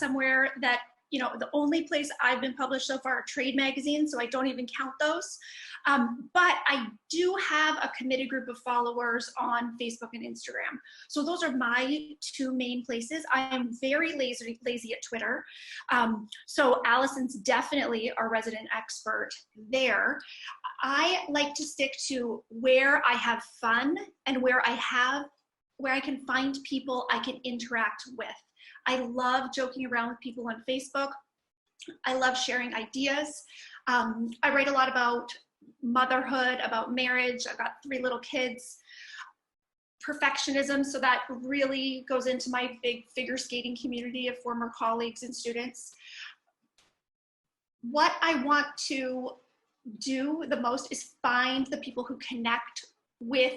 somewhere that, you know, the only place I've been published so far are trade magazines, so I don't even count those. But I do have a committed group of followers on Facebook and Instagram. So those are my two main places. I am very lazy at Twitter. So Allison's definitely our resident expert there. I like to stick to where I have fun and where I can find people I can interact with. I love joking around with people on Facebook. I love sharing ideas. I write a lot about motherhood, about marriage. I've got 3 little kids. Perfectionism, so that really goes into my big figure skating community of former colleagues and students. What I want to do the most is find the people who connect with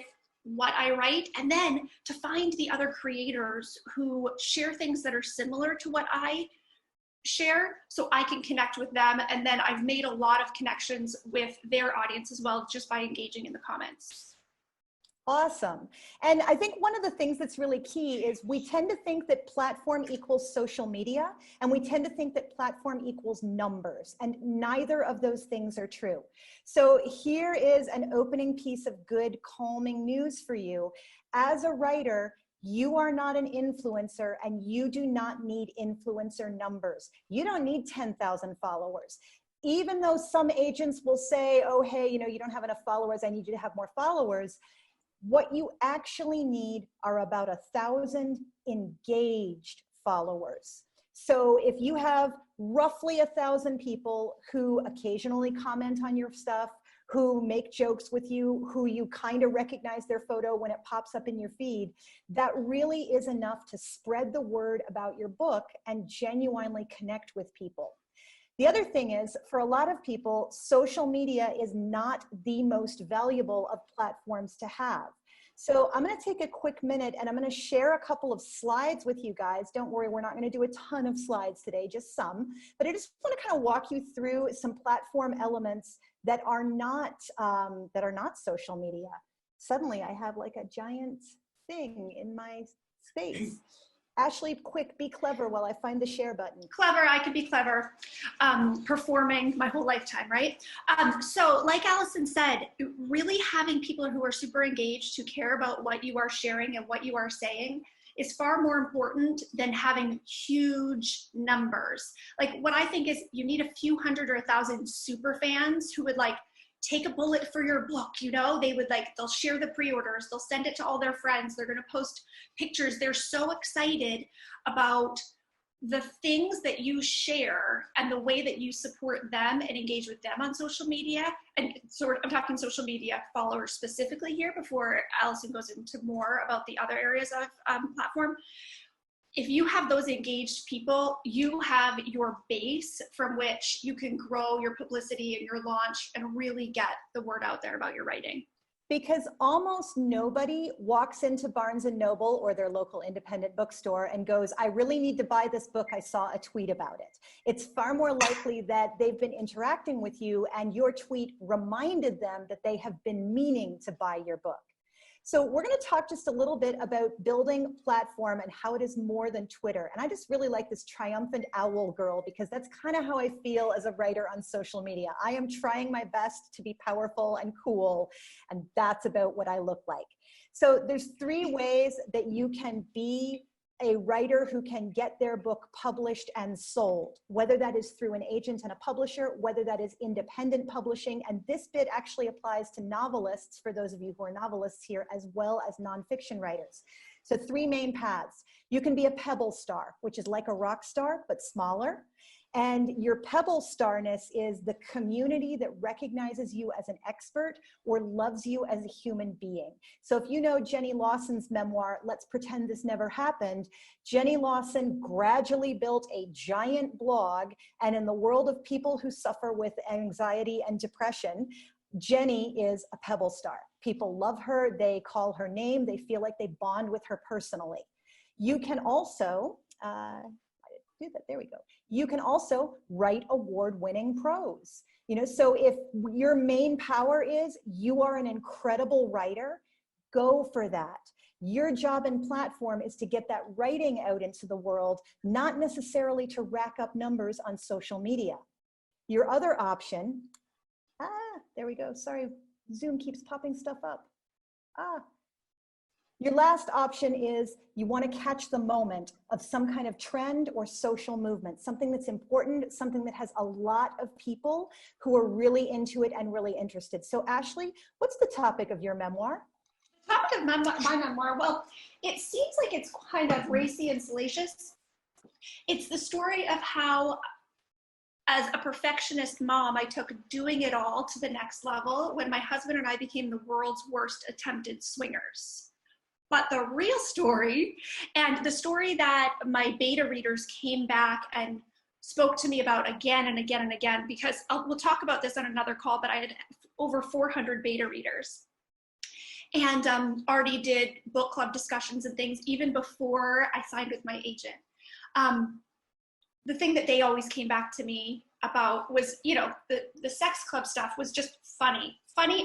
what I write, and then to find the other creators who share things that are similar to what I share, so I can connect with them. And then I've made a lot of connections with their audience as well, just by engaging in the comments. Awesome. And I think one of the things that's really key is we tend to think that platform equals social media, and we tend to think that platform equals numbers, and neither of those things are true. So here is an opening piece of good, calming news for you. As a writer, you are not an influencer, and you do not need influencer numbers. You don't need 10,000 followers. Even though some agents will say, oh, hey, you know, you don't have enough followers, I need you to have more followers. What you actually need are about 1,000 engaged followers. So if you have roughly 1,000 people who occasionally comment on your stuff, who make jokes with you, who you kind of recognize their photo when it pops up in your feed, that really is enough to spread the word about your book and genuinely connect with people. The other thing is, for a lot of people, social media is not the most valuable of platforms to have. So I'm going to take a quick minute and I'm going to share a couple of slides with you guys. Don't worry, we're not going to do a ton of slides today, just some. But I just want to kind of walk you through some platform elements that are not social media. Suddenly I have like a giant thing in my space. Ashley, quick, be clever while I find the share button. Clever, I could be clever. Performing my whole lifetime, right? So like Allison said, really having people who are super engaged, who care about what you are sharing and what you are saying is far more important than having huge numbers. Like what I think is you need a few hundred or 1,000 super fans who would like take a bullet for your book, you know, they'll share the pre-orders, they'll send it to all their friends, they're going to post pictures. They're so excited about the things that you share and the way that you support them and engage with them on social media. And I'm talking social media followers specifically here before Allison goes into more about the other areas of platform. If you have those engaged people, you have your base from which you can grow your publicity and your launch and really get the word out there about your writing. Because almost nobody walks into Barnes & Noble or their local independent bookstore and goes, I really need to buy this book, I saw a tweet about it. It's far more likely that they've been interacting with you and your tweet reminded them that they have been meaning to buy your book. So we're going to talk just a little bit about building platform and how it is more than Twitter. And I just really like this triumphant owl girl because that's kind of how I feel as a writer on social media. I am trying my best to be powerful and cool, and that's about what I look like. So there's 3 ways that you can be a writer who can get their book published and sold, whether that is through an agent and a publisher, whether that is independent publishing. And this bit actually applies to novelists, for those of you who are novelists here, as well as nonfiction writers. So 3 main paths. You can be a Pebble star, which is like a rock star, but smaller. And your Pebble starness is the community that recognizes you as an expert or loves you as a human being. So if you know Jenny Lawson's memoir, Let's Pretend This Never Happened, Jenny Lawson gradually built a giant blog. And in the world of people who suffer with anxiety and depression, Jenny is a Pebble star. People love her, they call her name, they feel like they bond with her personally. You can also, there we go. You can also write award-winning prose. You know, so if your main power is you are an incredible writer, go for that. Your job and platform is to get that writing out into the world, not necessarily to rack up numbers on social media. Your other option, there we go. Sorry, Zoom keeps popping stuff up. Your last option is you want to catch the moment of some kind of trend or social movement, something that's important, something that has a lot of people who are really into it and really interested. So Ashley, what's the topic of your memoir? The topic of my memoir, well, it seems like it's kind of racy and salacious. It's the story of how, as a perfectionist mom, I took doing it all to the next level when my husband and I became the world's worst attempted swingers. But the real story, and the story that my beta readers came back and spoke to me about again and again and again, because we'll talk about this on another call, but I had over 400 beta readers and already did book club discussions and things even before I signed with my agent. The thing that they always came back to me about was, you know, the sex club stuff was just funny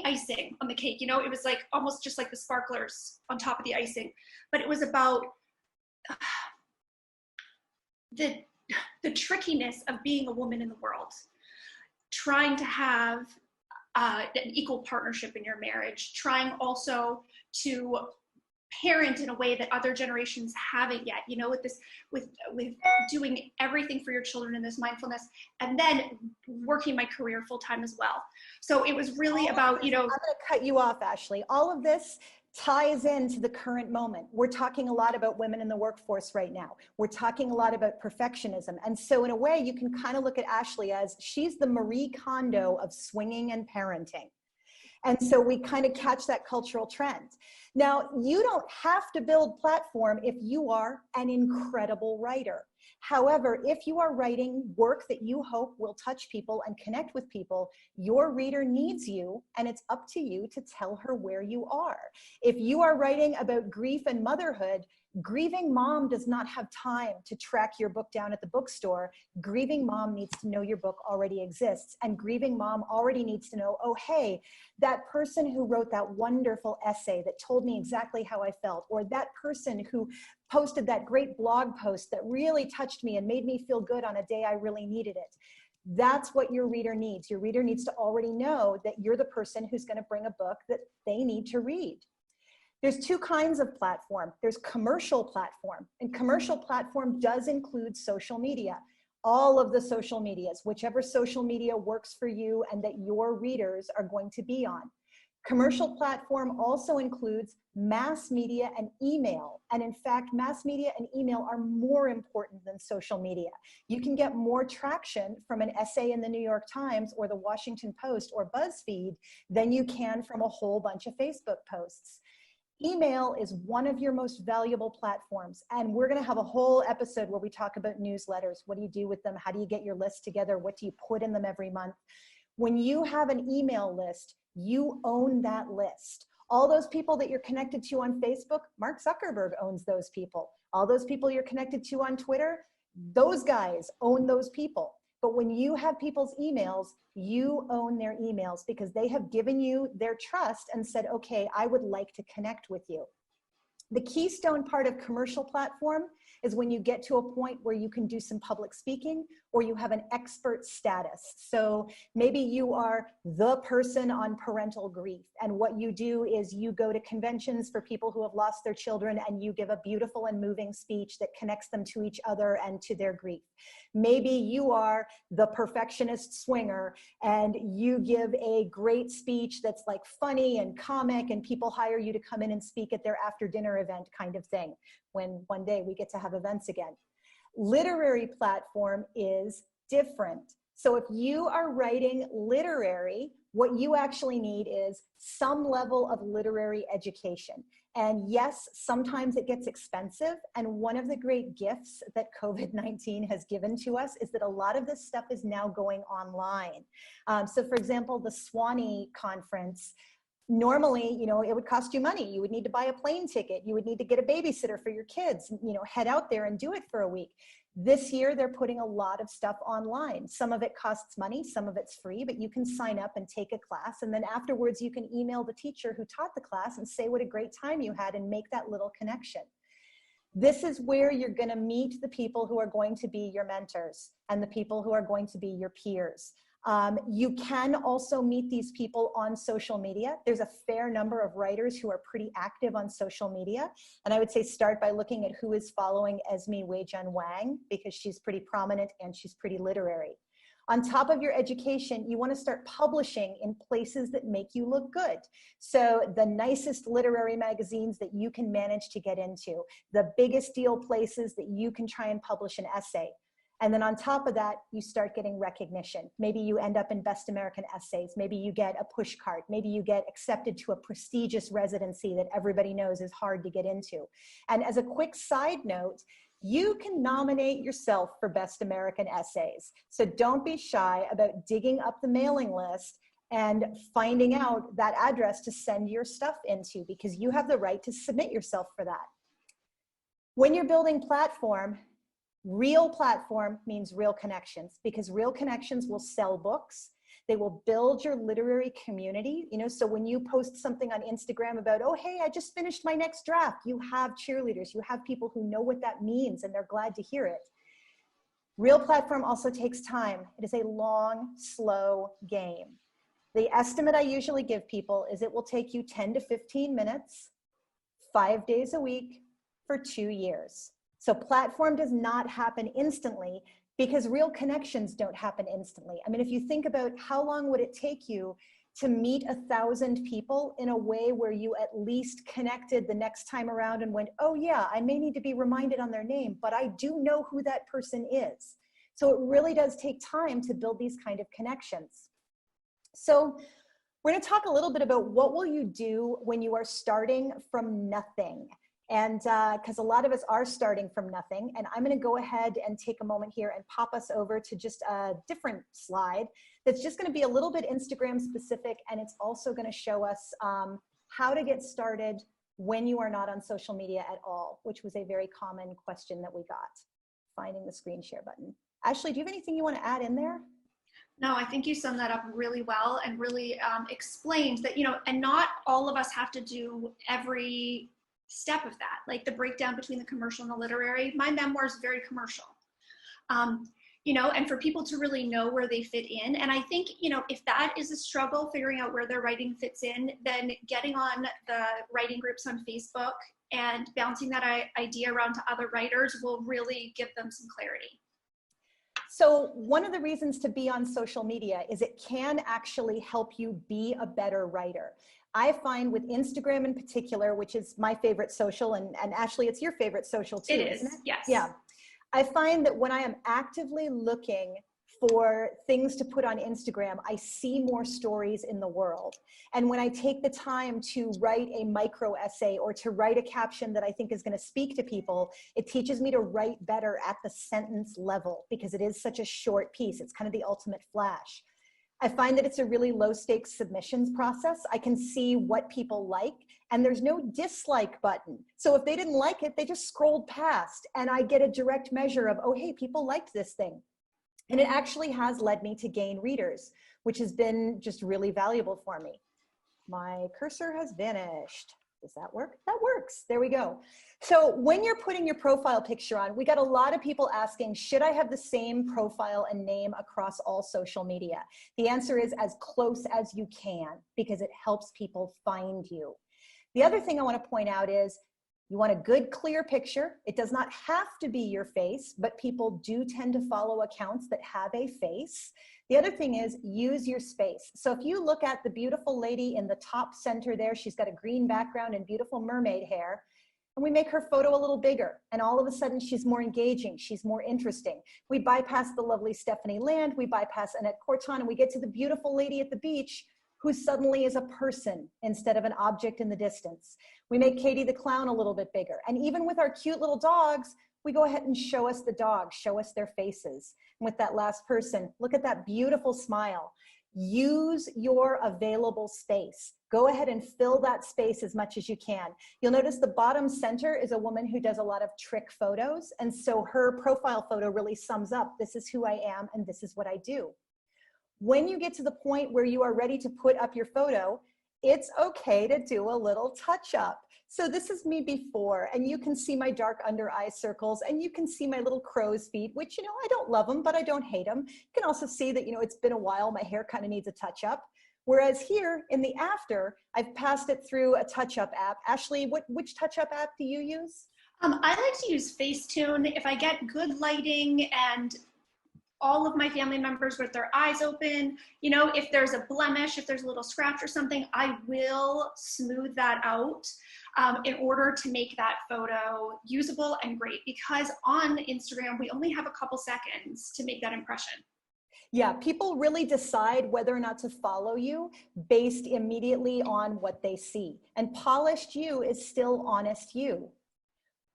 icing on the cake. You know, it was like almost just like the sparklers on top of the icing, but it was about the trickiness of being a woman in the world, trying to have an equal partnership in your marriage, trying also to parent in a way that other generations haven't yet, you know, with doing everything for your children in this mindfulness, and then working my career full time as well. So it was really about, you know. I'm going to cut you off, Ashley. All of this ties into the current moment. We're talking a lot about women in the workforce right now. We're talking a lot about perfectionism. And so in a way, you can kind of look at Ashley as she's the Marie Kondo of swinging and parenting. And so we kind of catch that cultural trend. Now, you don't have to build platform if you are an incredible writer. However, if you are writing work that you hope will touch people and connect with people, your reader needs you, and it's up to you to tell her where you are. If you are writing about grief and motherhood, grieving mom does not have time to track your book down at the bookstore. Grieving mom needs to know your book already exists, and grieving mom already needs to know, oh, hey, that person who wrote that wonderful essay that told me exactly how I felt, or that person who posted that great blog post that really touched me and made me feel good on a day I really needed it. That's what your reader needs. Your reader needs to already know that you're the person who's going to bring a book that they need to read. There's two kinds of platform. There's commercial platform, and commercial platform does include social media. All of the social medias, whichever social media works for you and that your readers are going to be on. Commercial platform also includes mass media and email. And in fact, mass media and email are more important than social media. You can get more traction from an essay in the New York Times or the Washington Post or BuzzFeed than you can from a whole bunch of Facebook posts. Email is one of your most valuable platforms. And we're going to have a whole episode where we talk about newsletters. What do you do with them? How do you get your list together? What do you put in them every month? When you have an email list, you own that list. All those people that you're connected to on Facebook, Mark Zuckerberg owns those people. All those people you're connected to on Twitter, those guys own those people. But when you have people's emails, you own their emails because they have given you their trust and said, okay, I would like to connect with you. The keystone part of commercial platform is when you get to a point where you can do some public speaking or you have an expert status. So maybe you are the person on parental grief, and what you do is you go to conventions for people who have lost their children and you give a beautiful and moving speech that connects them to each other and to their grief. Maybe you are the perfectionist swinger and you give a great speech that's like funny and comic and people hire you to come in and speak at their after dinner event kind of thing, when one day we get to have events again. Literary platform is different. So if you are writing literary, what you actually need is some level of literary education. And yes, sometimes it gets expensive. And one of the great gifts that COVID-19 has given to us is that a lot of this stuff is now going online. So for example, the Swanee conference, normally, you know, it would cost you money. You would need to buy a plane ticket. You would need to get a babysitter for your kids, you know, head out there and do it for a week. This year, they're putting a lot of stuff online. Some of it costs money, some of it's free, but you can sign up and take a class. And then afterwards, you can email the teacher who taught the class and say what a great time you had and make that little connection. This is where you're going to meet the people who are going to be your mentors and the people who are going to be your peers. You can also meet these people on social media. There's a fair number of writers who are pretty active on social media. And I would say start by looking at who is following Esme Wei-Jun Wang, because she's pretty prominent and she's pretty literary. On top of your education, you want to start publishing in places that make you look good. So the nicest literary magazines that you can manage to get into, the biggest deal places that you can try and publish an essay. And then on top of that, you start getting recognition. Maybe you end up in Best American Essays. Maybe you get a push cart. Maybe you get accepted to a prestigious residency that everybody knows is hard to get into. And as a quick side note, you can nominate yourself for Best American Essays. So don't be shy about digging up the mailing list and finding out that address to send your stuff into, because you have the right to submit yourself for that. When you're building platform, real platform means real connections, because real connections will sell books. They will build your literary community. You know, so when you post something on Instagram about, oh, hey, I just finished my next draft, you have cheerleaders, you have people who know what that means and they're glad to hear it. Real platform also takes time. It is a long, slow game. The estimate I usually give people is it will take you 10 to 15 minutes, 5 days a week for 2 years. So platform does not happen instantly, because real connections don't happen instantly. I mean, if you think about how long would it take you to meet 1,000 people in a way where you at least connected the next time around and went, oh yeah, I may need to be reminded on their name, but I do know who that person is. So it really does take time to build these kind of connections. So we're going to talk a little bit about what will you do when you are starting from nothing. And because a lot of us are starting from nothing, and I'm going to go ahead and take a moment here and pop us over to just a different slide that's just going to be a little bit Instagram specific, and it's also going to show us how to get started when you are not on social media at all, which was a very common question that we got. Finding the screen share button. Ashley, do you have anything you want to add in there? No, I think you summed that up really well and really explained that, you know, and not all of us have to do every step of that, like the breakdown between the commercial and the literary. My memoir is very commercial, you know, and for people to really know where they fit in. And I think, you know, if that is a struggle, figuring out where their writing fits in, then getting on the writing groups on Facebook and bouncing that idea around to other writers will really give them some clarity. So one of the reasons to be on social media is it can actually help you be a better writer. I find with Instagram in particular, which is my favorite social, and Ashley, it's your favorite social too, isn't it? Yes. Yeah. I find that when I am actively looking for things to put on Instagram, I see more stories in the world. And when I take the time to write a micro essay or to write a caption that I think is going to speak to people, it teaches me to write better at the sentence level, because it is such a short piece. It's kind of the ultimate flash. I find that it's a really low stakes submissions process. I can see what people like, and there's no dislike button. So if they didn't like it, they just scrolled past, and I get a direct measure of, oh, hey, people liked this thing. And it actually has led me to gain readers, which has been just really valuable for me. My cursor has vanished. Does that work? That works. There we go. So when you're putting your profile picture on, we got a lot of people asking, should I have the same profile and name across all social media? The answer is as close as you can, because it helps people find you. The other thing I want to point out is you want a good, clear picture. It does not have to be your face, but people do tend to follow accounts that have a face. The other thing is use your space. So if you look at the beautiful lady in the top center there, she's got a green background and beautiful mermaid hair, and we make her photo a little bigger, and all of a sudden she's more engaging, she's more interesting. We bypass the lovely Stephanie Land, we bypass Annette Corton, and we get to the beautiful lady at the beach who suddenly is a person instead of an object in the distance. We make Katie the clown a little bit bigger. And even with our cute little dogs, we go ahead and show us the dogs, show us their faces. And with that last person, look at that beautiful smile. Use your available space. Go ahead and fill that space as much as you can. You'll notice the bottom center is a woman who does a lot of trick photos. And so her profile photo really sums up, this is who I am and this is what I do. When you get to the point where you are ready to put up your photo, it's okay to do a little touch up. So this is me before, and you can see my dark under eye circles, and you can see my little crow's feet, which, you know, I don't love them, but I don't hate them. You can also see that, you know, it's been a while, my hair kind of needs a touch up. Whereas here in the after, I've passed it through a touch up app. Ashley, which touch up app do you use? I like to use Facetune. If I get good lighting and all of my family members with their eyes open, you know, if there's a blemish, if there's a little scratch or something, I will smooth that out in order to make that photo usable and great, because on Instagram, we only have a couple seconds to make that impression. Yeah, people really decide whether or not to follow you based immediately on what they see. And polished you is still honest you.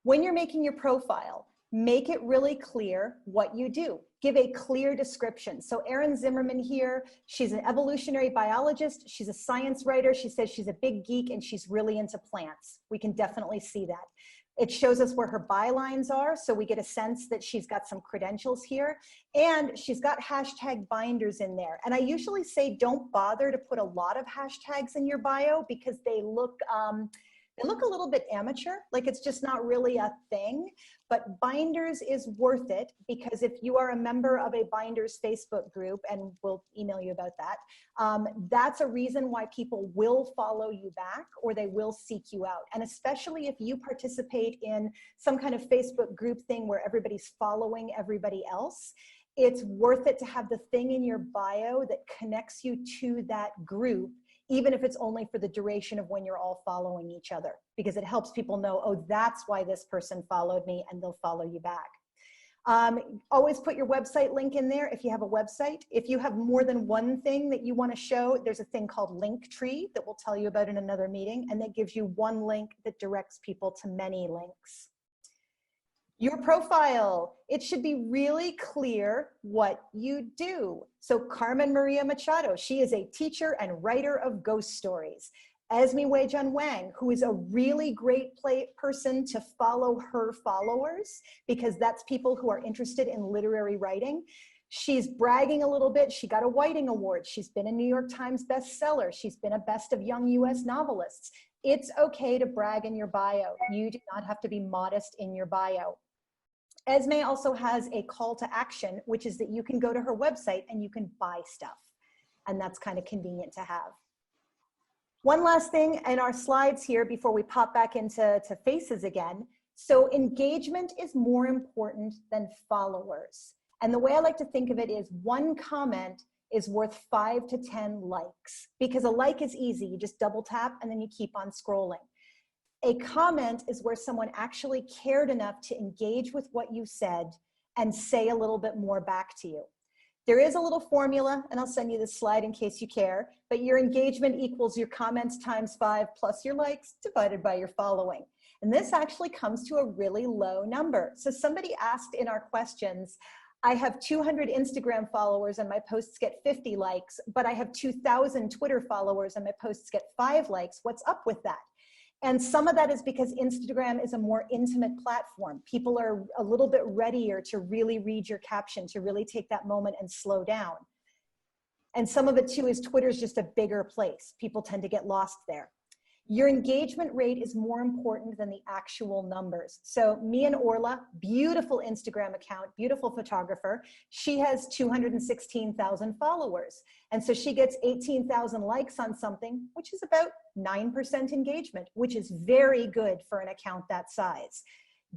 When you're making your profile, make it really clear what you do. Give a clear description. So Erin Zimmerman here, she's an evolutionary biologist. She's a science writer. She says she's a big geek and she's really into plants. We can definitely see that. It shows us where her bylines are, so we get a sense that she's got some credentials here. And she's got hashtag binders in there. And I usually say don't bother to put a lot of hashtags in your bio because they look a little bit amateur, like it's just not really a thing. But binders is worth it, because if you are a member of a binders Facebook group, and we'll email you about that, that's a reason why people will follow you back or they will seek you out. And especially if you participate in some kind of Facebook group thing where everybody's following everybody else, it's worth it to have the thing in your bio that connects you to that group, even if it's only for the duration of when you're all following each other, because it helps people know, oh, that's why this person followed me, and they'll follow you back. Always put your website link in there if you have a website. If you have more than one thing that you want to show, there's a thing called Linktree that we'll tell you about in another meeting, and that gives you one link that directs people to many links. Your profile, it should be really clear what you do. So Carmen Maria Machado, she is a teacher and writer of ghost stories. Esme Wei-Jun Wang, who is a really great person to follow her followers, because that's people who are interested in literary writing. She's bragging a little bit. She got a Whiting Award. She's been a New York Times bestseller. She's been a Best of Young US Novelists. It's okay to brag in your bio. You do not have to be modest in your bio. Esme also has a call to action, which is that you can go to her website and you can buy stuff. And that's kind of convenient to have. One last thing in our slides here before we pop back into faces again. So engagement is more important than followers. And the way I like to think of it is one comment is worth 5 to 10 likes, because a like is easy. You just double tap and then you keep on scrolling. A comment is where someone actually cared enough to engage with what you said and say a little bit more back to you. There is a little formula, and I'll send you this slide in case you care, but your engagement equals your comments times 5 plus your likes divided by your following. And this actually comes to a really low number. So somebody asked in our questions, I have 200 Instagram followers and my posts get 50 likes, but I have 2,000 Twitter followers and my posts get 5 likes. What's up with that? And some of that is because Instagram is a more intimate platform. People are a little bit readier to really read your caption, to really take that moment and slow down. And some of it too is Twitter's just a bigger place. People tend to get lost there. Your engagement rate is more important than the actual numbers. So me and Orla, beautiful Instagram account, beautiful photographer. She has 216,000 followers. And so she gets 18,000 likes on something, which is about 9% engagement, which is very good for an account that size.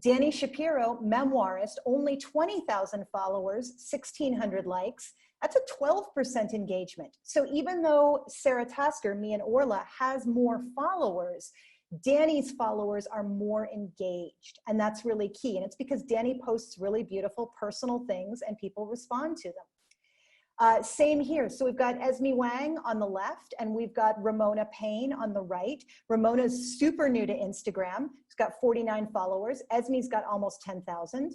Danny Shapiro, memoirist, only 20,000 followers, 1,600 likes. That's a 12% engagement. So even though Sarah Tasker, me and Orla, has more followers, Danny's followers are more engaged. And that's really key. And it's because Danny posts really beautiful personal things and people respond to them. Same here. So we've got Esme Wang on the left and we've got Ramona Payne on the right. Ramona's super new to Instagram. She's got 49 followers. Esme's got almost 10,000.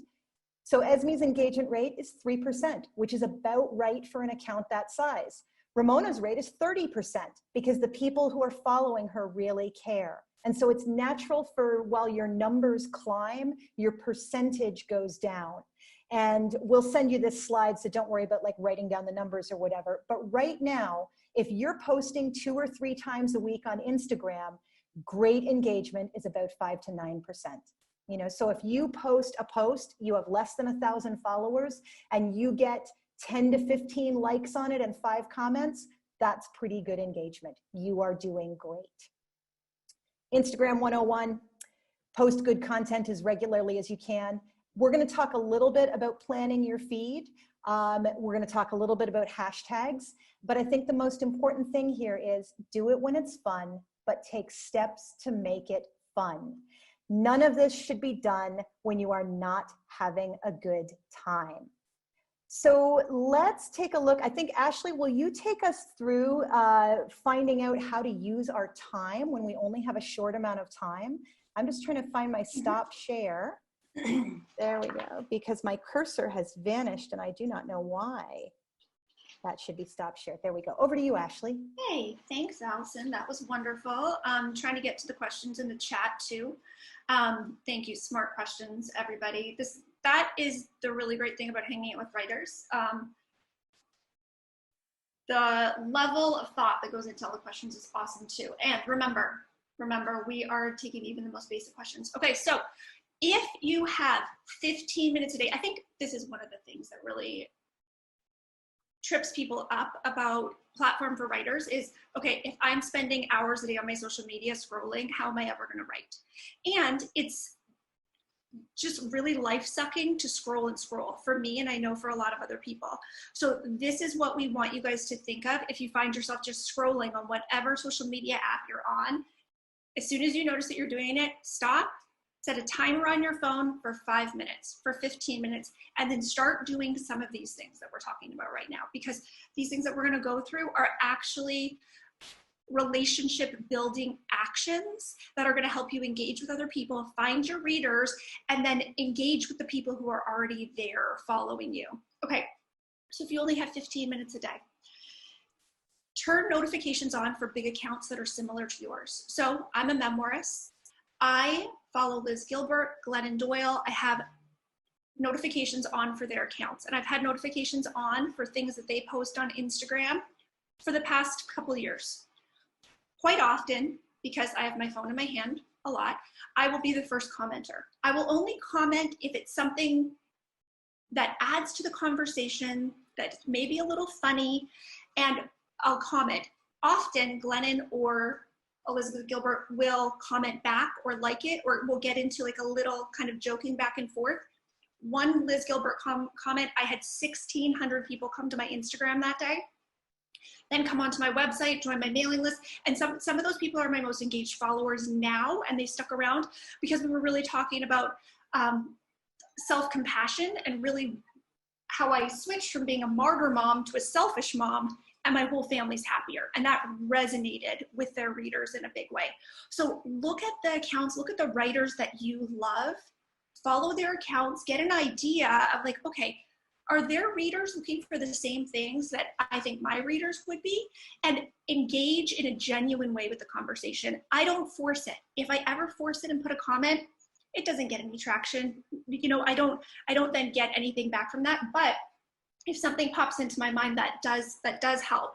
So Esme's engagement rate is 3%, which is about right for an account that size. Ramona's rate is 30% because the people who are following her really care. And so it's natural for, while your numbers climb, your percentage goes down. And we'll send you this slide, so don't worry about like writing down the numbers or whatever. But right now, if you're posting 2 or 3 times a week on Instagram, great engagement is about 5 to 9%. You know, so if you post a post, you have less than 1,000 followers and you get 10 to 15 likes on it and 5 comments, that's pretty good engagement. You are doing great. Instagram 101, post good content as regularly as you can. We're going to talk a little bit about planning your feed. We're going to talk a little bit about hashtags, but I think the most important thing here is do it when it's fun, but take steps to make it fun. None of this should be done when you are not having a good time. So let's take a look. I think, Ashley, will you take us through finding out how to use our time when we only have a short amount of time? I'm just trying to find my stop share. There we go, because my cursor has vanished and I do not know why. That should be stop share. There we go. Over to you, Ashley. Hey, thanks, Allison. That was wonderful. Trying to get to the questions in the chat too. Thank you. Smart questions, everybody. That is the really great thing about hanging out with writers. The level of thought that goes into all the questions is awesome too. And remember, we are taking even the most basic questions. Okay, so if you have 15 minutes a day, I think this is one of the things that really trips people up about Platform for Writers is, okay, if I'm spending hours a day on my social media scrolling, how am I ever gonna write? And it's just really life-sucking to scroll and scroll for me, and I know for a lot of other people. So this is what we want you guys to think of. If you find yourself just scrolling on whatever social media app you're on, as soon as you notice that you're doing it, stop, set a timer on your phone for 5 minutes, for 15 minutes, and then start doing some of these things that we're talking about right now, because these things that we're gonna go through are actually relationship building actions that are gonna help you engage with other people, find your readers, and then engage with the people who are already there following you. Okay, so if you only have 15 minutes a day, turn notifications on for big accounts that are similar to yours. So I'm a memoirist. I follow Liz Gilbert, Glennon Doyle. I have notifications on for their accounts, and I've had notifications on for things that they post on Instagram for the past couple years. Quite often, because I have my phone in my hand a lot, I will be the first commenter. I will only comment if it's something that adds to the conversation, that's maybe a little funny, and I'll comment. Often, Glennon or Elizabeth Gilbert will comment back or like it, or we'll get into like a little kind of joking back and forth. One Liz Gilbert comment, I had 1,600 people come to my Instagram that day, then come onto my website, join my mailing list, and some of those people are my most engaged followers now, and they stuck around because we were really talking about self-compassion and really how I switched from being a martyr mom to a selfish mom, and my whole family's happier. And that resonated with their readers in a big way. So look at the accounts, look at the writers that you love, follow their accounts, get an idea of like, okay, are their readers looking for the same things that I think my readers would be? And engage in a genuine way with the conversation. I don't force it. If I ever force it and put a comment, it doesn't get any traction. You know, I don't then get anything back from that. But if something pops into my mind that does help.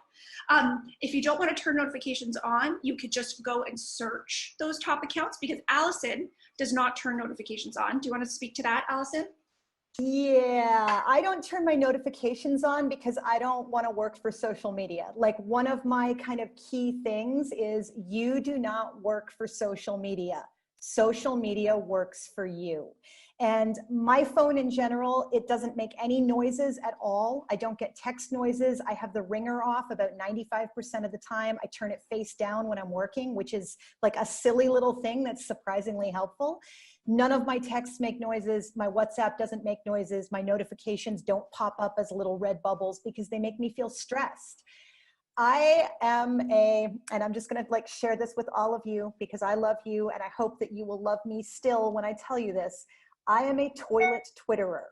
If you don't want to turn notifications on, you could just go and search those top accounts, because Allison does not turn notifications on. Do you want to speak to that, Allison? Yeah, I don't turn my notifications on because I don't want to work for social media. Like, one of my kind of key things is you do not work for social media. Social media works for you. And my phone in general, it doesn't make any noises at all. I don't get text noises. I have the ringer off about 95% of the time. I turn it face down when I'm working, which is like a silly little thing that's surprisingly helpful. None of my texts make noises. My WhatsApp doesn't make noises. My notifications don't pop up as little red bubbles because they make me feel stressed. I am and I'm just gonna like share this with all of you because I love you and I hope that you will love me still when I tell you this. I am a toilet Twitterer.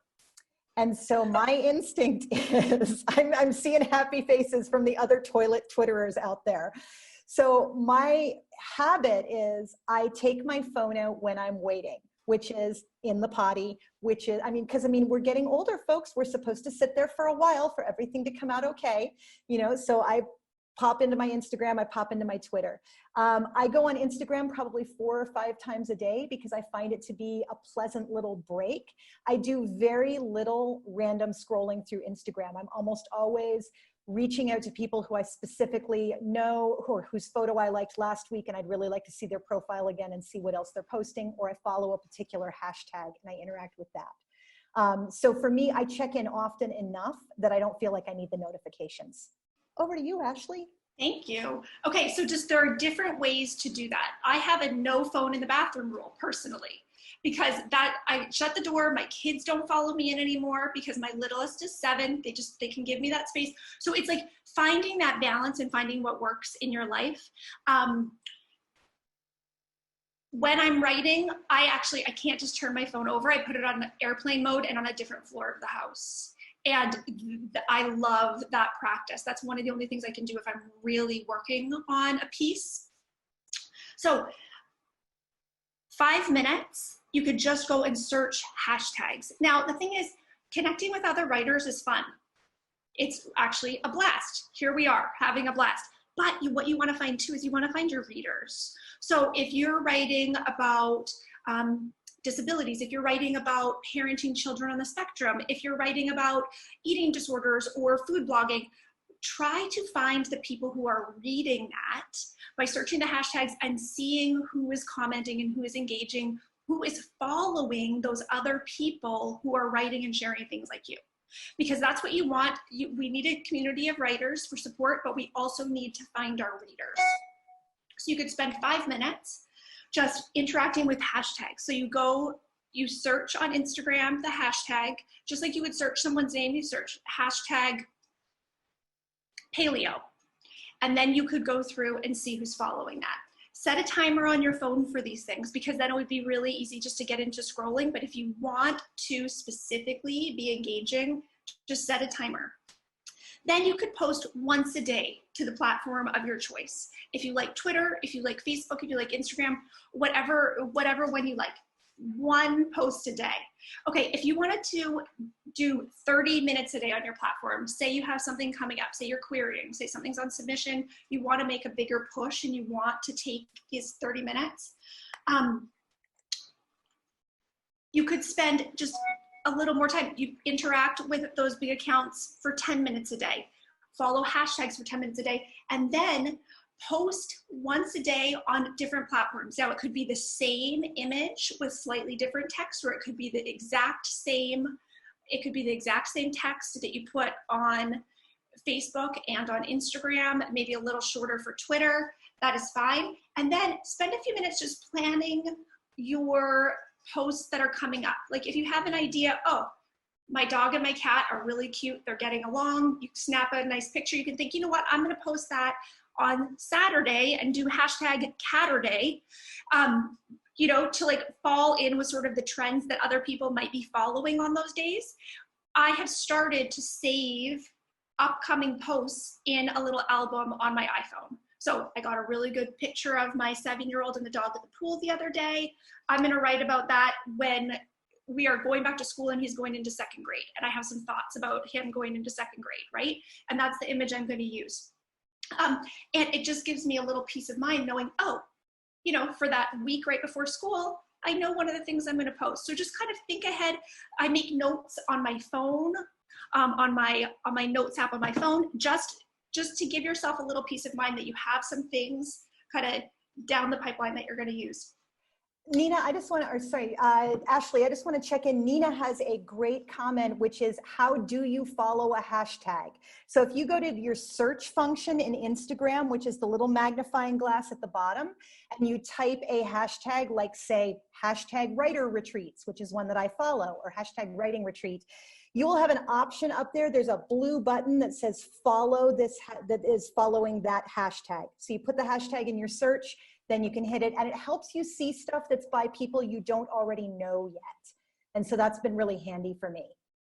And so my instinct is, I'm seeing happy faces from the other toilet Twitterers out there. So my habit is I take my phone out when I'm waiting, which is in the potty, which is, we're getting older, folks. We're supposed to sit there for a while for everything to come out okay. So I pop into my Instagram, I pop into my Twitter. I go on Instagram probably 4 or 5 times a day because I find it to be a pleasant little break. I do very little random scrolling through Instagram. I'm almost always reaching out to people who I specifically know or whose photo I liked last week, and I'd really like to see their profile again and see what else they're posting, or I follow a particular hashtag and I interact with that. So for me, I check in often enough that I don't feel like I need the notifications. Over to you, Ashley. Thank you. Okay, so there are different ways to do that. I have a no phone in the bathroom rule personally, because I shut the door. My kids don't follow me in anymore because my littlest is 7. They can give me that space. So it's like finding that balance and finding what works in your life. When I'm writing, I can't just turn my phone over. I put it on airplane mode and on a different floor of the house. And I love that practice. That's one of the only things I can do if I'm really working on a piece. So 5 minutes, you could just go and search hashtags. Now, the thing is, connecting with other writers is fun. It's actually a blast. Here we are having a blast. But what you want to find too is you want to find your readers. So if you're writing about disabilities, if you're writing about parenting children on the spectrum, if you're writing about eating disorders or food blogging, try to find the people who are reading that by searching the hashtags and seeing who is commenting and who is engaging, who is following those other people who are writing and sharing things like you. Because that's what you want. We need a community of writers for support, but we also need to find our readers. So you could spend 5 minutes just interacting with hashtags. So you search on Instagram the hashtag, just like you would search someone's name, you search hashtag paleo. And then you could go through and see who's following that. Set a timer on your phone for these things, because then it would be really easy just to get into scrolling. But if you want to specifically be engaging, just set a timer. Then you could post once a day to the platform of your choice. If you like Twitter, if you like Facebook, if you like Instagram, whatever one you like, 1 post a day. Okay, if you wanted to do 30 minutes a day on your platform, say you have something coming up, say you're querying, say something's on submission, you want to make a bigger push and you want to take these 30 minutes, you could spend just a little more time. You interact with those big accounts for 10 minutes a day, follow hashtags for 10 minutes a day, and then post once a day on different platforms. Now it could be the same image with slightly different text, or it could be the exact same text that you put on Facebook and on Instagram, maybe a little shorter for Twitter. That is fine. And then spend a few minutes just planning your posts that are coming up. Like if you have an idea, oh, my dog and my cat are really cute, they're getting along, you snap a nice picture, you can think, you know what, I'm gonna post that on Saturday and do hashtag Catterday, to like fall in with sort of the trends that other people might be following on those days. I have started to save upcoming posts in a little album on my iPhone. So I got a really good picture of my 7-year-old and the dog at the pool the other day. I'm gonna write about that when we are going back to school and he's going into 2nd grade. And I have some thoughts about him going into 2nd grade, right? And that's the image I'm gonna use. And it just gives me a little peace of mind knowing, oh, for that week right before school, I know one of the things I'm gonna post. So just kind of think ahead. I make notes on my phone, on my notes app on my phone, just to give yourself a little peace of mind that you have some things kind of down the pipeline that you're going to use. Nina, Ashley, I just want to check in. Nina has a great comment, which is, how do you follow a hashtag? So if you go to your search function in Instagram, which is the little magnifying glass at the bottom, and you type a hashtag like, say, hashtag writer retreats, which is one that I follow, or hashtag writing retreat, you will have an option up there. There's a blue button that says follow this, that is following that hashtag. So you put the hashtag in your search, then you can hit it, and it helps you see stuff that's by people you don't already know yet. And so that's been really handy for me.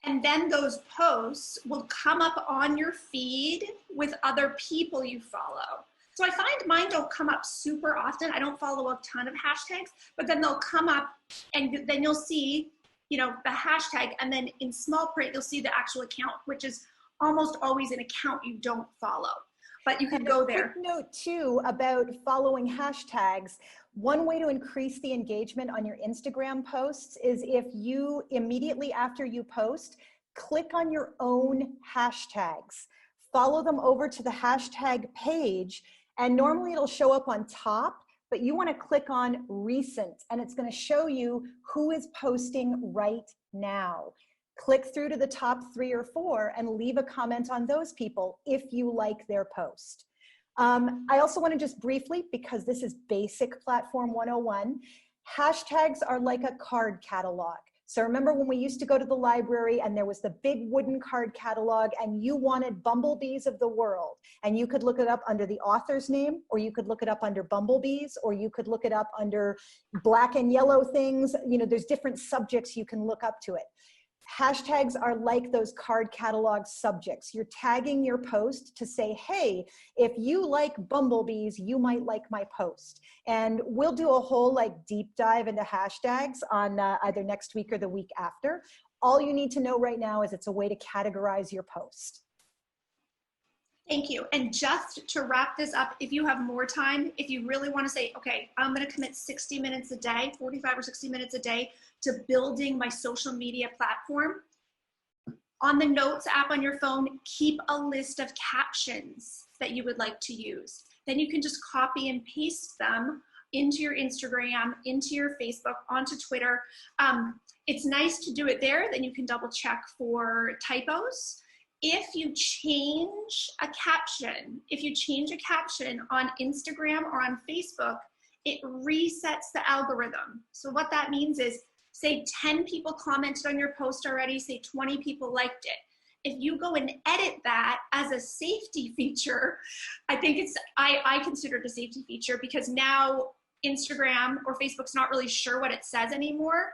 And then those posts will come up on your feed with other people you follow. So I find mine don't come up super often. I don't follow a ton of hashtags, but then they'll come up and then you'll see, you know, the hashtag, and then in small print, you'll see the actual account, which is almost always an account you don't follow, but you can go there. Quick note too about following hashtags. One way to increase the engagement on your Instagram posts is if you immediately after you post, click on your own hashtags, follow them over to the hashtag page, and normally it'll show up on top, but you want to click on recent and it's going to show you who is posting right now. Click through to the top 3 or 4 and leave a comment on those people if you like their post. I also want to just briefly, because this is basic platform 101, hashtags are like a card catalog. So remember when we used to go to the library and there was the big wooden card catalog and you wanted Bumblebees of the World, and you could look it up under the author's name, or you could look it up under bumblebees, or you could look it up under black and yellow things. You know, there's different subjects you can look up to it. Hashtags are like those card catalog subjects. You're tagging your post to say, hey, if you like bumblebees, you might like my post. And we'll do a whole like deep dive into hashtags on either next week or the week after. All you need to know right now is it's a way to categorize your post. Thank you. And just to wrap this up, if you have more time, if you really want to say, okay, I'm going to commit 60 minutes a day, 45 or 60 minutes a day to building my social media platform, on the Notes app on your phone, keep a list of captions that you would like to use. Then you can just copy and paste them into your Instagram, into your Facebook, onto Twitter. It's nice to do it there, then you can double check for typos. If you change a caption, on Instagram or on Facebook, it resets the algorithm. So what that means is, say 10 people commented on your post already, say 20 people liked it. If you go and edit that as a safety feature, I think I consider it a safety feature, because now Instagram or Facebook's not really sure what it says anymore.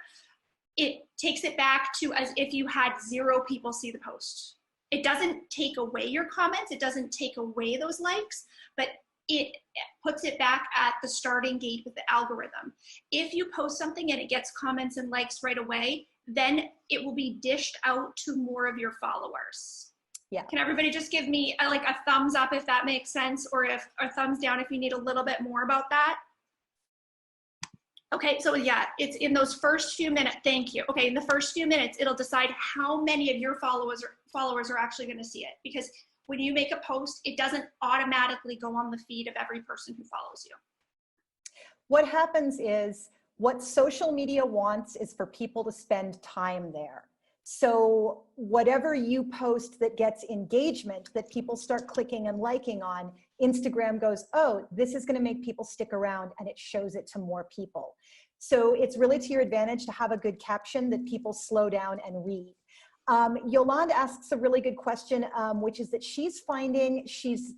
It takes it back to as if you had 0 people see the post. It doesn't take away your comments, it doesn't take away those likes, but it puts it back at the starting gate with the algorithm. If you post something and it gets comments and likes right away, then it will be dished out to more of your followers. Yeah. Can everybody just give me like a thumbs up if that makes sense, or a thumbs down if you need a little bit more about that? Okay, so yeah, it's in those first few minutes. Thank you. Okay, in the first few minutes, it'll decide how many of your followers are actually going to see it, because when you make a post, it doesn't automatically go on the feed of every person who follows you. What happens is, what social media wants is for people to spend time there. So whatever you post that gets engagement, that people start clicking and liking on, Instagram goes, oh, this is going to make people stick around, and it shows it to more people. So it's really to your advantage to have a good caption that people slow down and read. Yolande asks a really good question, which is that she's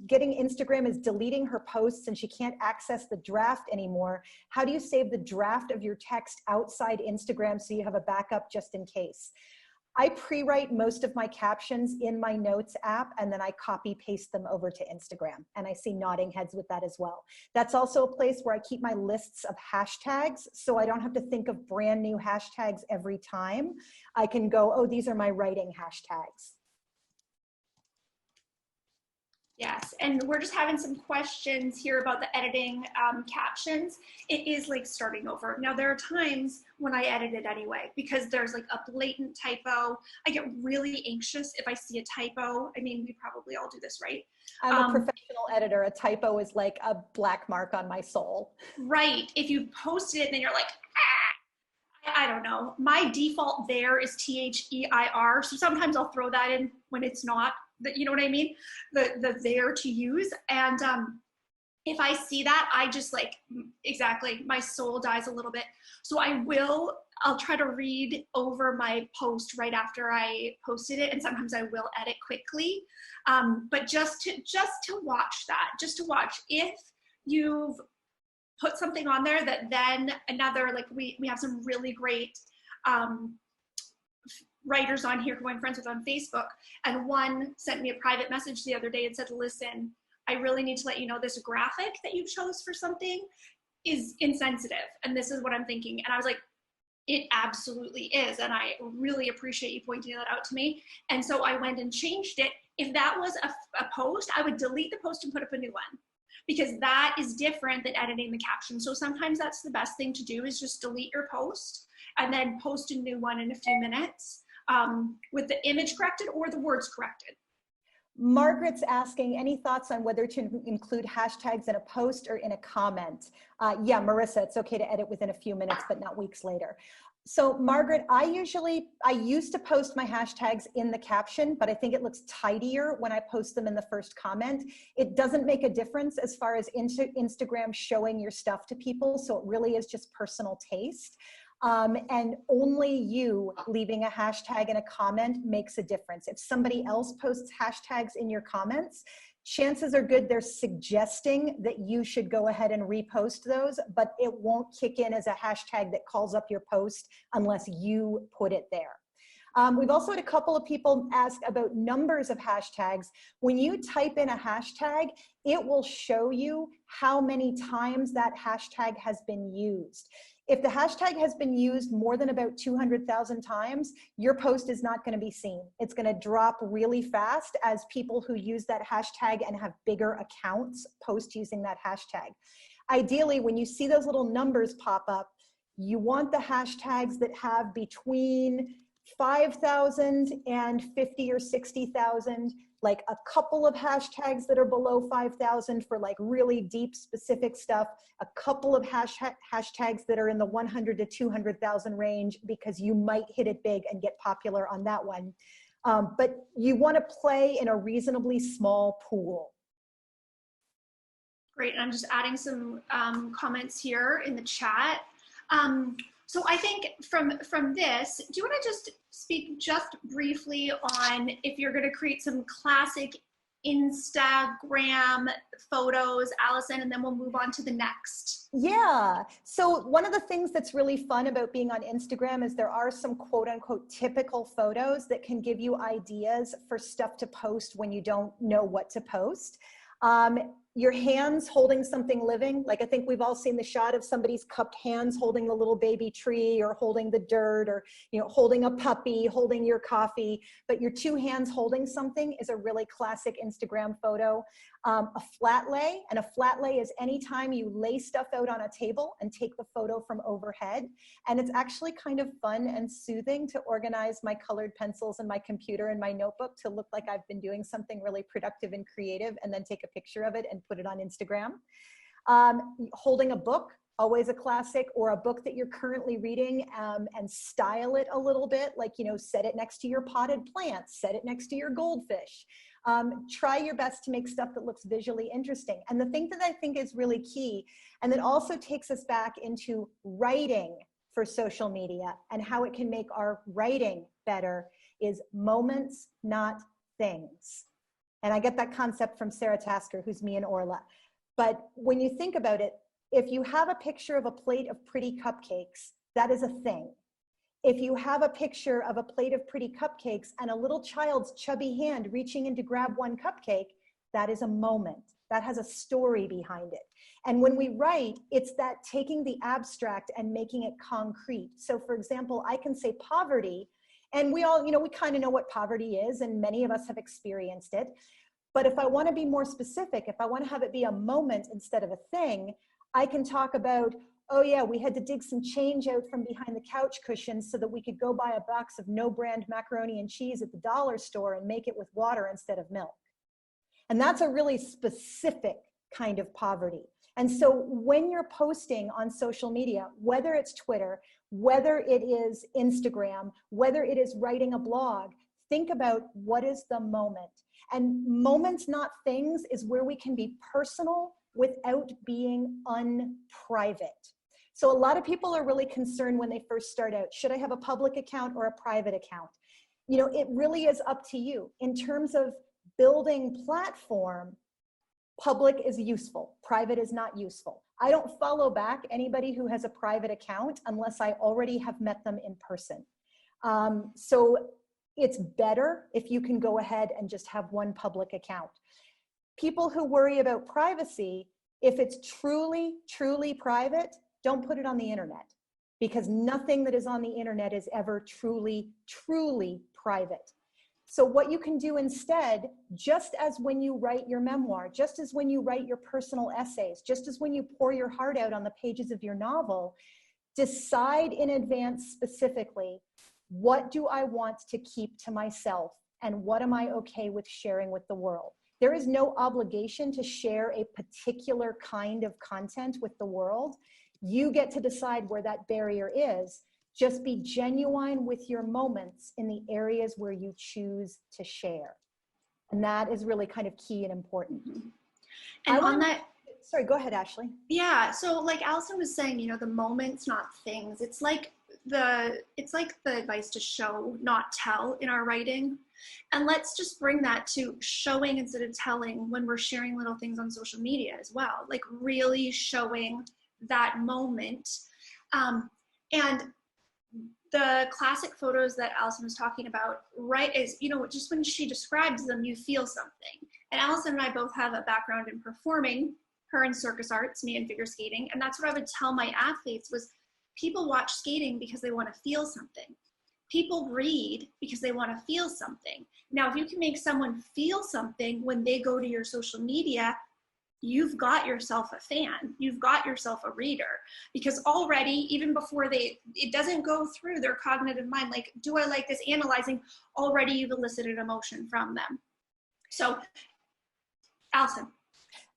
getting Instagram is deleting her posts and she can't access the draft anymore. How do you save the draft of your text outside Instagram so you have a backup just in case? I pre-write most of my captions in my Notes app, and then I copy paste them over to Instagram, and I see nodding heads with that as well. That's also a place where I keep my lists of hashtags, so I don't have to think of brand new hashtags every time. I can go, oh, these are my writing hashtags. Yes, and we're just having some questions here about the editing captions. It is like starting over. Now, there are times when I edit it anyway, because there's like a blatant typo. I get really anxious if I see a typo. I mean, we probably all do this, right? I'm a professional editor. A typo is like a black mark on my soul. Right. If you posted it and then you're like, ah, I don't know. My default there is THEIR. So sometimes I'll throw that in when it's not. You know what I mean? The there to use. And if I see that, I just like, exactly, my soul dies a little bit. So I'll try to read over my post right after I posted it. And sometimes I will edit quickly. But just to watch that, just to watch if you've put something on there that then another, like we have some really great writers on here who I'm friends with on Facebook, and one sent me a private message the other day and said, listen, I really need to let you know this graphic that you chose for something is insensitive, and this is what I'm thinking. And I was like, it absolutely is, and I really appreciate you pointing that out to me. And so I went and changed it. If that was a post, I would delete the post and put up a new one, because that is different than editing the caption. So sometimes that's the best thing to do, is just delete your post and then post a new one in a few minutes with the image corrected or the words corrected. Margaret's asking, any thoughts on whether to include hashtags in a post or in a comment? Yeah, Marissa, it's okay to edit within a few minutes, but not weeks later. So Margaret, I used to post my hashtags in the caption, but I think it looks tidier when I post them in the first comment. It doesn't make a difference as far as Instagram showing your stuff to people. So it really is just personal taste. And only you leaving a hashtag in a comment makes a difference. If somebody else posts hashtags in your comments, chances are good they're suggesting that you should go ahead and repost those, but it won't kick in as a hashtag that calls up your post unless you put it there. We've also had a couple of people ask about numbers of hashtags. When you type in a hashtag, it will show you how many times that hashtag has been used. If the hashtag has been used more than about 200,000 times, your post is not going to be seen. It's going to drop really fast as people who use that hashtag and have bigger accounts post using that hashtag. Ideally, when you see those little numbers pop up, you want the hashtags that have between 5,000 and 50 or 60,000, like a couple of hashtags that are below 5,000 for like really deep specific stuff, a couple of hashtags that are in the 100 to 200,000 range because you might hit it big and get popular on that one. But you want to play in a reasonably small pool. Great, and I'm just adding some comments here in the chat. So I think from this, do you want to just speak just briefly on if you're going to create some classic Instagram photos, Allison, and then we'll move on to the next. Yeah. So one of the things that's really fun about being on Instagram is there are some quote unquote typical photos that can give you ideas for stuff to post when you don't know what to post. Your hands holding something living. Like I think we've all seen the shot of somebody's cupped hands holding the little baby tree or holding the dirt or, you know, holding a puppy, holding your coffee, but your two hands holding something is a really classic Instagram photo. A flat lay, and a flat lay is anytime you lay stuff out on a table and take the photo from overhead. And it's actually kind of fun and soothing to organize my colored pencils and my computer and my notebook to look like I've been doing something really productive and creative, and then take a picture of it and put it on Instagram. Holding a book, always a classic, or a book that you're currently reading, and style it a little bit, like, you know, set it next to your potted plants, set it next to your goldfish. Try your best to make stuff that looks visually interesting. And the thing that I think is really key, and that also takes us back into writing for social media and how it can make our writing better, is moments, not things. And I get that concept from Sarah Tasker, who's me and Orla. But when you think about it, if you have a picture of a plate of pretty cupcakes, that is a thing. If you have a picture of a plate of pretty cupcakes and a little child's chubby hand reaching in to grab one cupcake, that is a moment. That has a story behind it. And when we write, it's that taking the abstract and making it concrete. So for example, I can say poverty, and we all, you know, we kind of know what poverty is, and many of us have experienced it. But if I want to be more specific, if I want to have it be a moment instead of a thing, I can talk about, oh yeah, we had to dig some change out from behind the couch cushions so that we could go buy a box of no brand macaroni and cheese at the dollar store and make it with water instead of milk. And that's a really specific kind of poverty. And so when you're posting on social media, whether it's Twitter, whether it is Instagram, whether it is writing a blog, think about what is the moment. And moments, not things, is where we can be personal without being unprivate. So a lot of people are really concerned when they first start out, should I have a public account or a private account? You know, it really is up to you. In terms of building platform, public is useful, private is not useful. I don't follow back anybody who has a private account unless I already have met them in person. So it's better if you can go ahead and just have one public account. People who worry about privacy, if it's truly, truly private, don't put it on the internet, because nothing that is on the internet is ever truly, truly private. So what you can do instead, just as when you write your memoir, just as when you write your personal essays, just as when you pour your heart out on the pages of your novel, decide in advance specifically, what do I want to keep to myself and what am I okay with sharing with the world? There is no obligation to share a particular kind of content with the world. You get to decide where that barrier is. Just be genuine with your moments in the areas where you choose to share. And that is really kind of key and important. And on that, sorry, go ahead, Ashley. Yeah, so like Allison was saying, you know, the moments, not things. It's like the advice to show, not tell in our writing. And let's just bring that to showing instead of telling when we're sharing little things on social media as well, like really showing that moment. And the classic photos that Allison was talking about, right, is, you know, just when she describes them, you feel something. And Allison and I both have a background in performing, her in circus arts, me in figure skating. And that's what I would tell my athletes was, people watch skating because they want to feel something. People read because they want to feel something. Now, if you can make someone feel something when they go to your social media, you've got yourself a fan, you've got yourself a reader, because already, even before it doesn't go through their cognitive mind, like, do I like this, analyzing, already you've elicited emotion from them. So, Allison.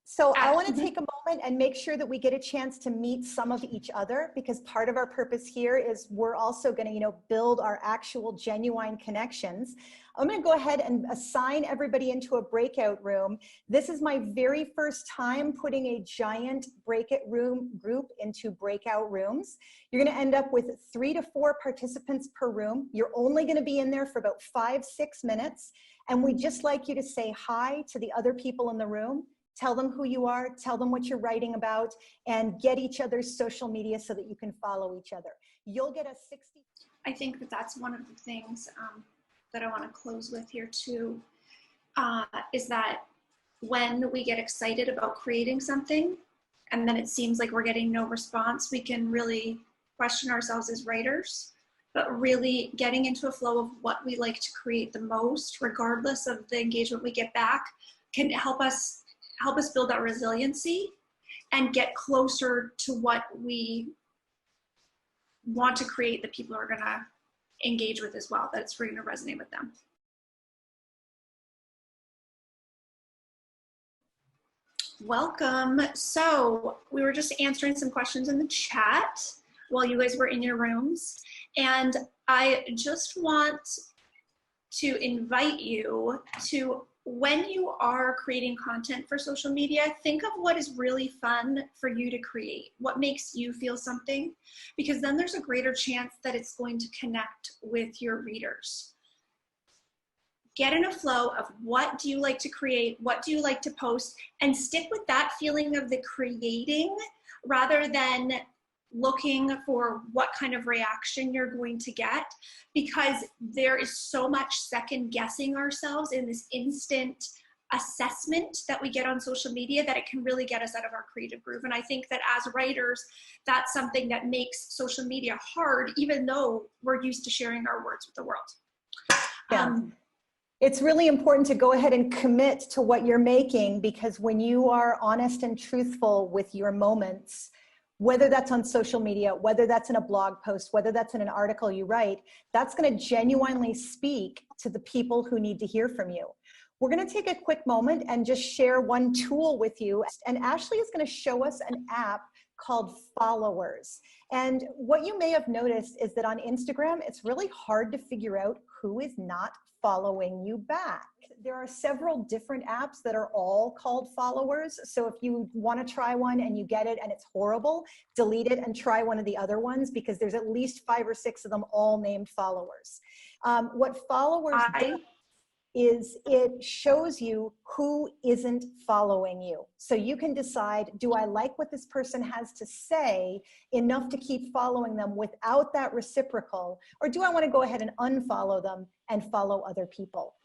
So I want to take a moment and make sure that we get a chance to meet some of each other, because part of our purpose here is we're also going to, you know, build our actual genuine connections. I'm going to go ahead and assign everybody into a breakout room. This is my very first time putting a giant breakout room group into breakout rooms. You're going to end up with 3 to 4 participants per room. You're only going to be in there for about 5-6 minutes. And we just like you to say hi to the other people in the room. Tell them who you are, tell them what you're writing about, and get each other's social media so that you can follow each other. You'll get a 60. I think that that's one of the things that I want to close with here too, is that when we get excited about creating something and then it seems like we're getting no response, we can really question ourselves as writers, but really getting into a flow of what we like to create the most, regardless of the engagement we get back, can help us build that resiliency and get closer to what we want to create that people are going to engage with as well, that it's going to resonate with them. Welcome. So we were just answering some questions in the chat while you guys were in your rooms. And I just want to invite you to, when you are creating content for social media, think of what is really fun for you to create, what makes you feel something, because then there's a greater chance that it's going to connect with your readers. Get in a flow of what do you like to create, what do you like to post, and stick with that feeling of the creating rather than looking for what kind of reaction you're going to get, because there is so much second guessing ourselves in this instant assessment that we get on social media that it can really get us out of our creative groove. And I think that as writers, that's something that makes social media hard, even though we're used to sharing our words with the world. Yeah. It's really important to go ahead and commit to what you're making, because when you are honest and truthful with your moments, whether that's on social media, whether that's in a blog post, whether that's in an article you write, that's going to genuinely speak to the people who need to hear from you. We're going to take a quick moment and just share one tool with you. And Ashley is going to show us an app called Followers. And what you may have noticed is that on Instagram, it's really hard to figure out who is not following you back. There are several different apps that are all called Followers. So if you want to try one and you get it and it's horrible, delete it and try one of the other ones, because there's at least 5 or 6 of them all named Followers. What Followers do, is it shows you who isn't following you. So you can decide, do I like what this person has to say enough to keep following them without that reciprocal, or do I want to go ahead and unfollow them and follow other people?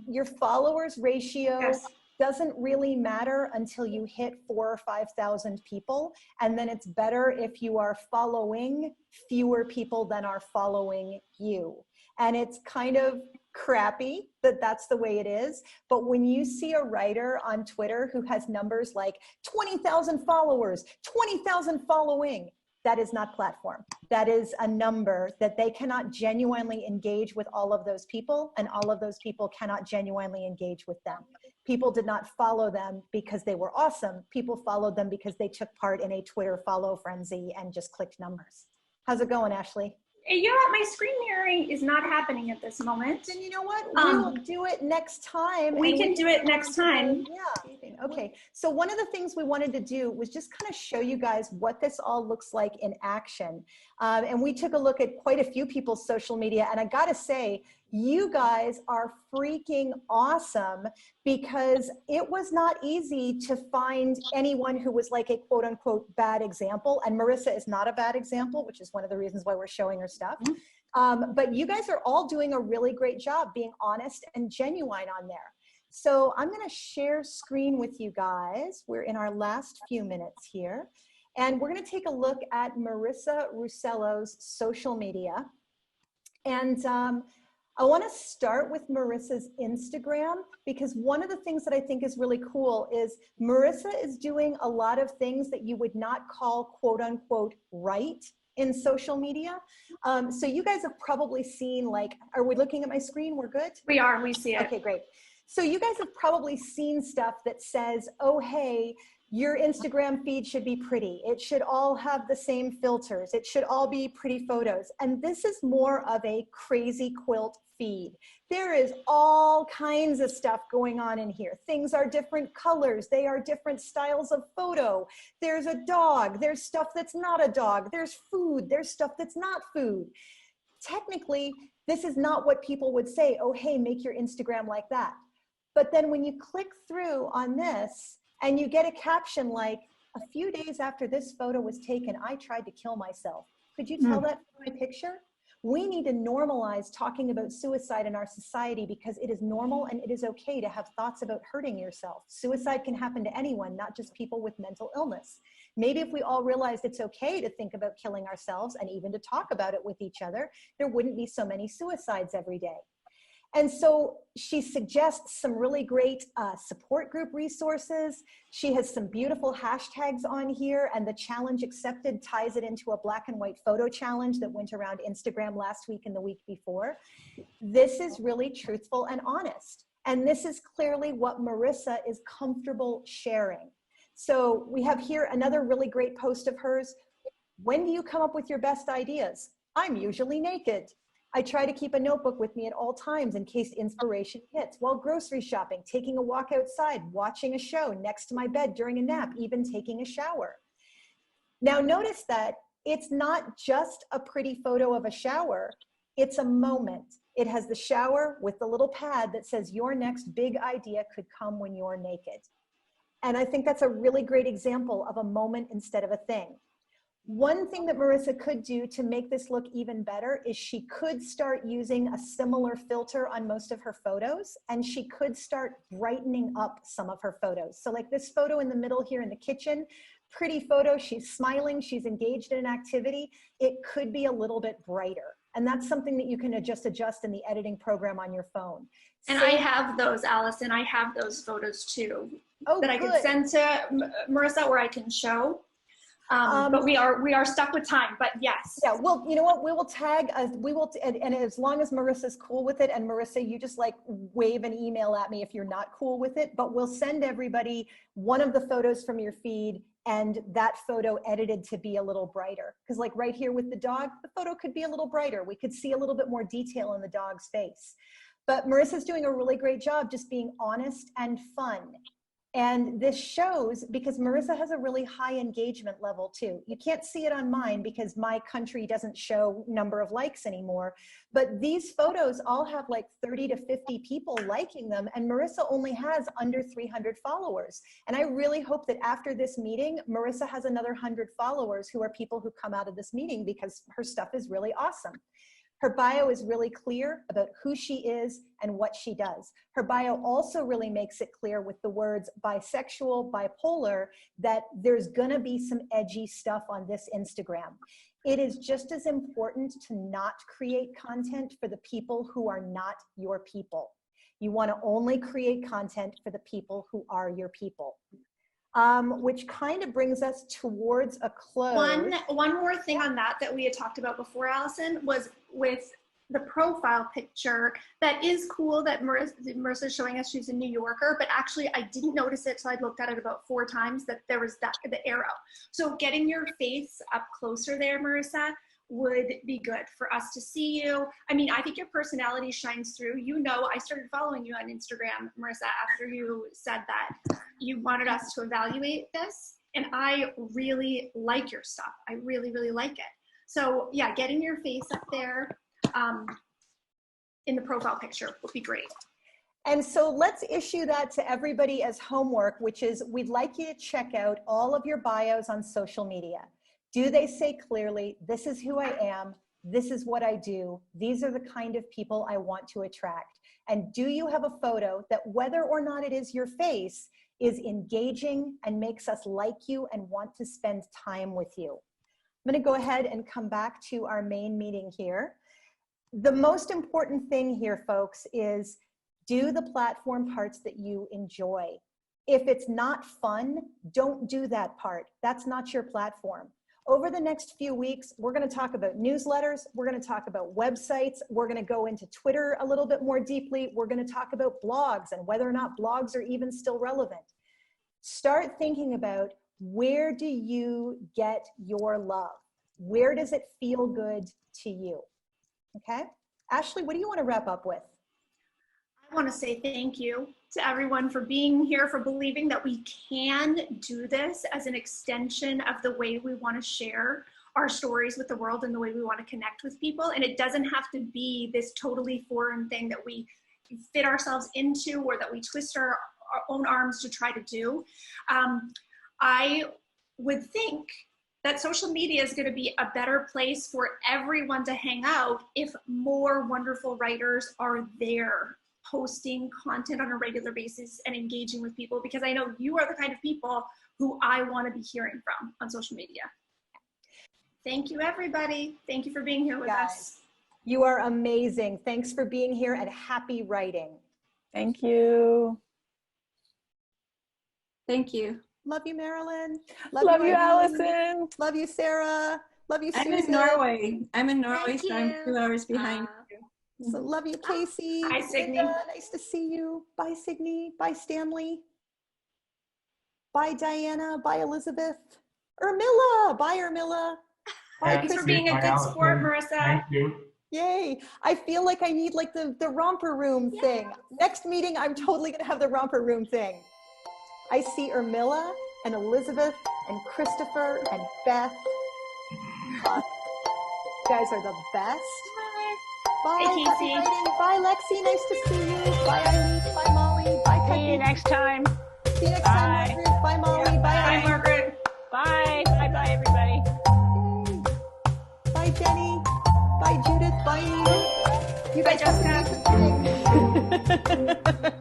Your followers ratio Yes. doesn't really matter until you hit 4,000 or 5,000 people. And then it's better if you are following fewer people than are following you. And it's kind of crappy that that's the way it is. But when you see a writer on Twitter who has numbers like 20,000 followers, 20,000 following, that is not platform. That is a number that they cannot genuinely engage with all of those people, and all of those people cannot genuinely engage with them. People did not follow them because they were awesome. People followed them because they took part in a Twitter follow frenzy and just clicked numbers. How's it going, Ashley? You know what? My screen mirroring is not happening at this moment. Then you know what? We'll do it next time. We can do it next time. Yeah. Okay. So one of the things we wanted to do was just kind of show you guys what this all looks like in action. And we took a look at quite a few people's social media. And I got to say, you guys are freaking awesome, because it was not easy to find anyone who was like a quote unquote bad example. And Marissa is not a bad example, which is one of the reasons why we're showing her stuff. But you guys are all doing a really great job being honest and genuine on there. So I'm going to share screen with you guys. We're in our last few minutes here. And we're going to take a look at Marissa Russello's social media. And I want to start with Marissa's Instagram, because one of the things that I think is really cool is Marissa is doing a lot of things that you would not call quote unquote right in social media. So you guys have probably seen, like, are we looking at my screen? We're good? We are, we see it. Okay, great. So you guys have probably seen stuff that says, oh, hey, your Instagram feed should be pretty. It should all have the same filters. It should all be pretty photos. And this is more of a crazy quilt feed. There is all kinds of stuff going on in here. Things are different colors. They are different styles of photo. There's a dog. There's stuff that's not a dog. There's food. There's stuff that's not food. Technically, this is not what people would say, oh, hey, make your Instagram like that. But then when you click through on this, and you get a caption like, a few days after this photo was taken, I tried to kill myself. Could you tell that from my picture? We need to normalize talking about suicide in our society, because it is normal and it is okay to have thoughts about hurting yourself. Suicide can happen to anyone, not just people with mental illness. Maybe if we all realized it's okay to think about killing ourselves and even to talk about it with each other, there wouldn't be so many suicides every day. And so she suggests some really great support group resources. She has some beautiful hashtags on here, and the challenge accepted ties it into a black and white photo challenge that went around Instagram last week and the week before. This is really truthful and honest. And this is clearly what Marissa is comfortable sharing. So we have here another really great post of hers. When do you come up with your best ideas? I'm usually naked. I try to keep a notebook with me at all times in case inspiration hits, while grocery shopping, taking a walk outside, watching a show next to my bed during a nap, even taking a shower. Now notice that it's not just a pretty photo of a shower, it's a moment. It has the shower with the little pad that says your next big idea could come when you're naked. And I think that's a really great example of a moment instead of a thing. One thing that Marissa could do to make this look even better is she could start using a similar filter on most of her photos, and she could start brightening up some of her photos. So like this photo in the middle here in the kitchen, pretty photo, she's smiling, she's engaged in an activity. It could be a little bit brighter. And that's something that you can adjust in the editing program on your phone. And so, I have those, Allison, I have those photos too, that I can send to Marissa, where I can show. But we are stuck with time, but yes. Yeah, well, you know what, we will tag, and as long as Marissa's cool with it, and Marissa, you just like wave an email at me if you're not cool with it, but we'll send everybody one of the photos from your feed and that photo edited to be a little brighter. Because like right here with the dog, the photo could be a little brighter. We could see a little bit more detail in the dog's face. But Marissa's doing a really great job just being honest and fun. And this shows, because Marissa has a really high engagement level too. You can't see it on mine because my country doesn't show number of likes anymore, but these photos all have like 30 to 50 people liking them, and Marissa only has under 300 followers. And I really hope that after this meeting, Marissa has another 100 followers who are people who come out of this meeting because her stuff is really awesome. Her bio is really clear about who she is and what she does. Her bio also really makes it clear with the words bisexual, bipolar, that there's gonna be some edgy stuff on this Instagram. It is just as important to not create content for the people who are not your people. You wanna only create content for the people who are your people. Which kind of brings us towards a close. One more thing on that we had talked about before, Allison, was with the profile picture. That is cool that Marissa's showing us she's a New Yorker, but actually I didn't notice it, so I looked at it about 4 times, that there was the arrow. So getting your face up closer there, Marissa, would be good for us to see you. I mean, I think your personality shines through. You know, I started following you on Instagram, Marissa, after you said that you wanted us to evaluate this. And I really like your stuff. I really, really like it. So yeah, getting your face up there in the profile picture would be great. And so let's issue that to everybody as homework, which is we'd like you to check out all of your bios on social media. Do they say clearly, this is who I am, this is what I do, these are the kind of people I want to attract? And do you have a photo that, whether or not it is your face, is engaging and makes us like you and want to spend time with you? I'm gonna go ahead and come back to our main meeting here. The most important thing here, folks, is do the platform parts that you enjoy. If it's not fun, don't do that part. That's not your platform. Over the next few weeks, we're going to talk about newsletters, we're going to talk about websites, we're going to go into Twitter a little bit more deeply, we're going to talk about blogs and whether or not blogs are even still relevant. Start thinking about, where do you get your love? Where does it feel good to you? Okay? Ashley, what do you want to wrap up with? I want to say thank you to everyone for being here, for believing that we can do this as an extension of the way we want to share our stories with the world and the way we want to connect with people. And it doesn't have to be this totally foreign thing that we fit ourselves into or that we twist our own arms to try to do. I would think that social media is going to be a better place for everyone to hang out if more wonderful writers are there, posting content on a regular basis and engaging with people, because I know you are the kind of people who I want to be hearing from on social media. Thank you, everybody. Thank you for being here with us. You are amazing. Thanks for being here, and happy writing. Thank you. Thank you. Love you, Marilyn. Love you, Allison. Love you, Sarah. Love you, Susan. I'm in Norway. I'm in Norway, so I'm 2 hours behind you. So love you, Casey. Hi, Signe. Nice to see you. Bye, Signe. Bye, Stanley. Bye, Diana. Bye, Elizabeth. Ermilla. Bye, Ermilla. Bye, Thanks for being a good sport, Marissa. Thank you. Yay. I feel like I need like the romper room thing. Next meeting, I'm totally going to have the romper room thing. I see Ermilla and Elizabeth and Christopher and Beth. You guys are the best. Bye. Hey, Happy Casey. writing. Bye, Lexi. Nice to see you. Bye, Eileen. Bye, Molly. Bye, See Peggy. you next time. See you next time, Bye. Margaret. Bye, Molly. Bye, Bye, Eileen. Margaret. Bye. Bye-bye, everybody. Yay. Bye, Jenny. Bye, Judith. Bye, Nina. You Bye, guys have Jessica. an amazing day.